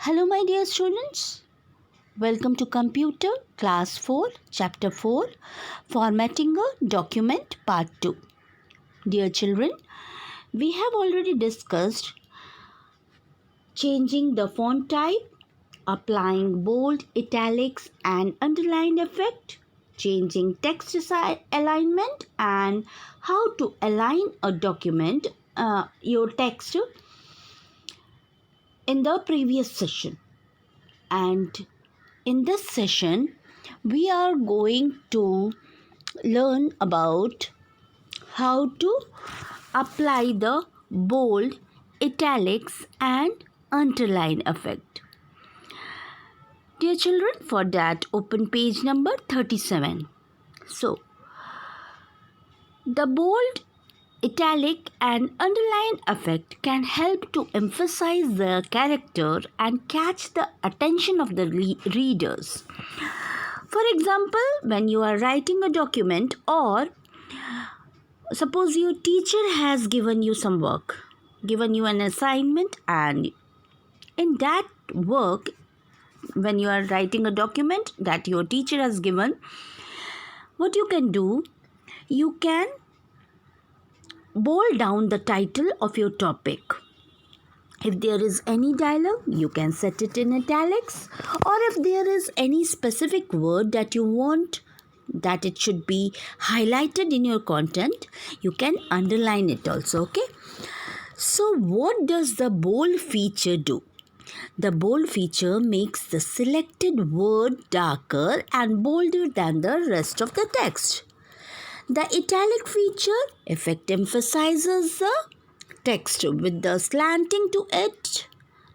Hello, my dear students. Welcome to Computer Class 4, Chapter 4, Formatting a Document, Part 2. Dear children, we have already discussed changing the font type, applying bold, italics, and underline effect, changing text alignment, and how to align a document, your text, in the previous session. And in this session, we are going to learn about how to apply the bold, italics, and underline effect. Dear children, for that, open page number 37. So, the bold, italic, and underline effect can help to emphasize the character and catch the attention of the readers. For example, when you are writing a document, or suppose your teacher has given you some work, given you an assignment, and in that work, when you are writing a document that your teacher has given, what you can do, you can bold down the title of your topic. If there is any dialogue, you can set it in italics, or if there is any specific word that you want that it should be highlighted in your content, you can underline it also, okay? So what does the bold feature do? The bold feature makes the selected word darker and bolder than the rest of the text. The italic feature effect emphasizes the text with the slanting to it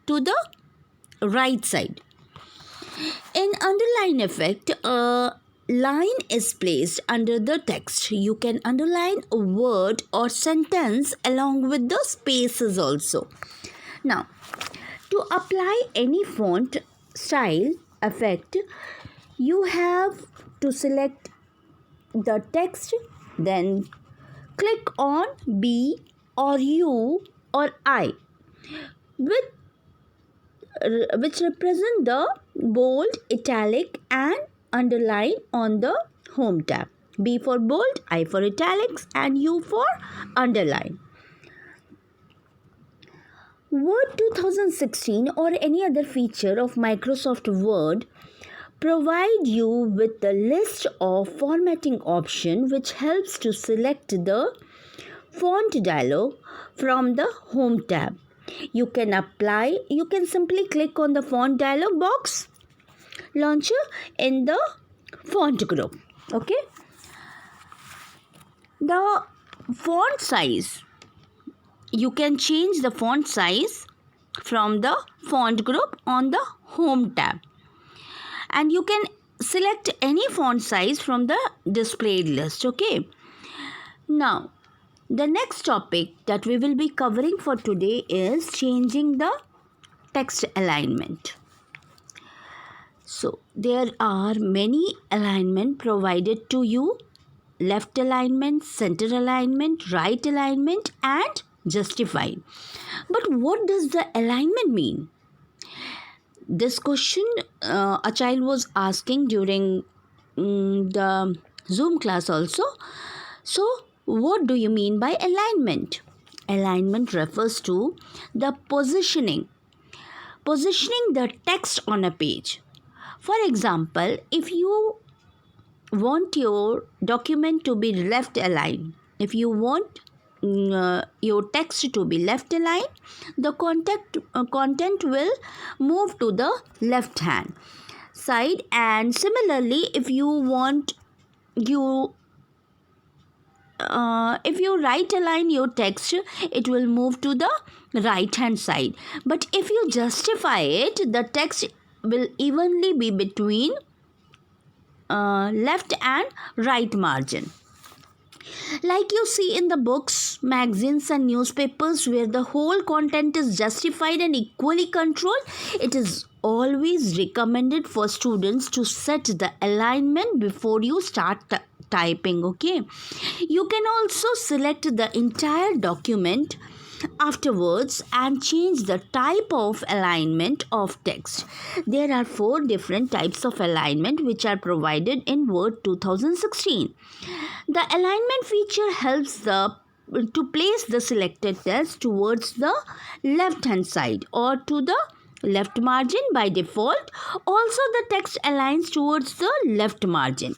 to the right side. In underline effect, a line is placed under the text. You can underline a word or sentence along with the spaces also. Now, to apply any font style effect, you have to select the text, then click on B or U or I, which represent the bold, italic, and underline on the home tab. B for bold, I for italics, and U for underline. Word 2016 or any other feature of Microsoft Word provide you with the list of formatting option which helps to select the font dialog from the home tab. You can simply click on the font dialog box launcher in the font group. Okay. The font size, you can change the font size from the font group on the home tab. And you can select any font size from the displayed list, okay? Now, the next topic that we will be covering for today is changing the text alignment. So, there are many alignment provided to you: left alignment, center alignment, right alignment, and justified. But what does the alignment mean? This question a child was asking during the Zoom class also. So, what do you mean by alignment? Alignment refers to the positioning the text on a page. For example, if you want your document to be left aligned, if you want your text to be left aligned, the content will move to the left hand side, and similarly if you right align your text, it will move to the right hand side. But if you justify it, the text will evenly be between left and right margin. Like you see in the books, magazines, and newspapers where the whole content is justified and equally controlled, it is always recommended for students to set the alignment before you start typing, okay? You can also select the entire document afterwards and change the type of alignment of text. There are 4 different types of alignment which are provided in Word 2016. The alignment feature helps to place the selected text towards the left hand side or to the left margin by default. Also, the text aligns towards the left margin.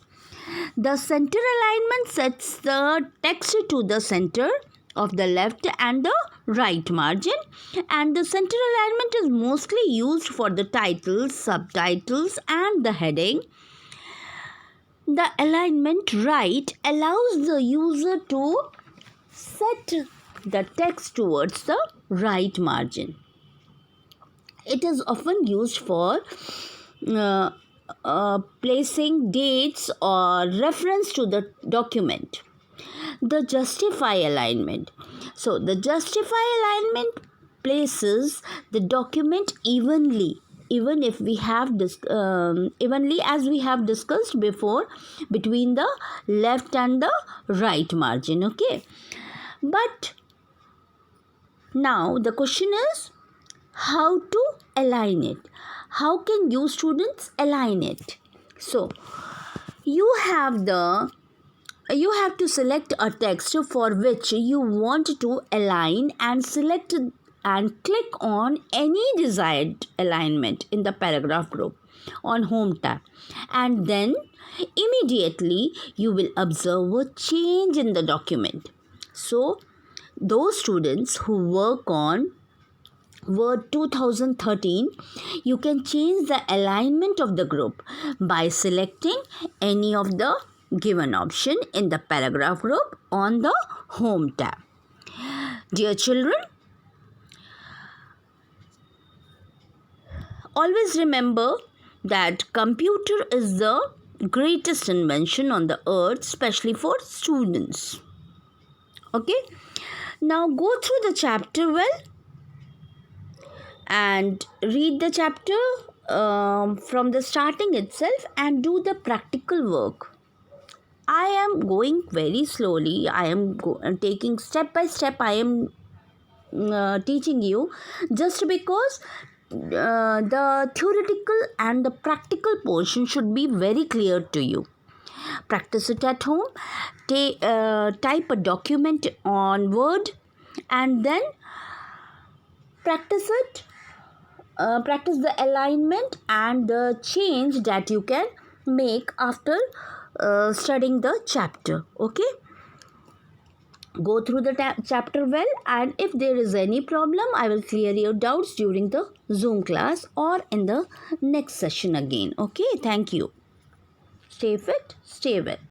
The center alignment sets the text to the center of the left and the right margin, and the center alignment is mostly used for the titles, subtitles and the heading. The alignment right allows the user to set the text towards the right margin. It is often used for placing dates or reference to the document. The justify alignment. So the justify alignment places the document evenly, even if we have evenly as we have discussed before, between the left and the right margin. Okay, but now the question is how to align it. How can you students align it? So you have to select a text for which you want to align and select and click on any desired alignment in the paragraph group on Home tab, and then immediately you will observe a change in the document. So those students who work on Word 2013, you can change the alignment of the group by selecting any of the given option in the paragraph group on the Home tab. Dear children, always remember that computer is the greatest invention on the earth, especially for students. Okay, now go through the chapter well and read the chapter from the starting itself and do the practical work. I am going very slowly. I am taking step by step. I am teaching you just because the theoretical and the practical portion should be very clear to you. Practice it at home. Type a document on Word and then practice it. Practice the alignment and the change that you can make after studying the chapter. Okay, go through the chapter well, and if there is any problem, I will clear your doubts during the Zoom class or in the next session again. Okay, thank you. Stay fit, stay well.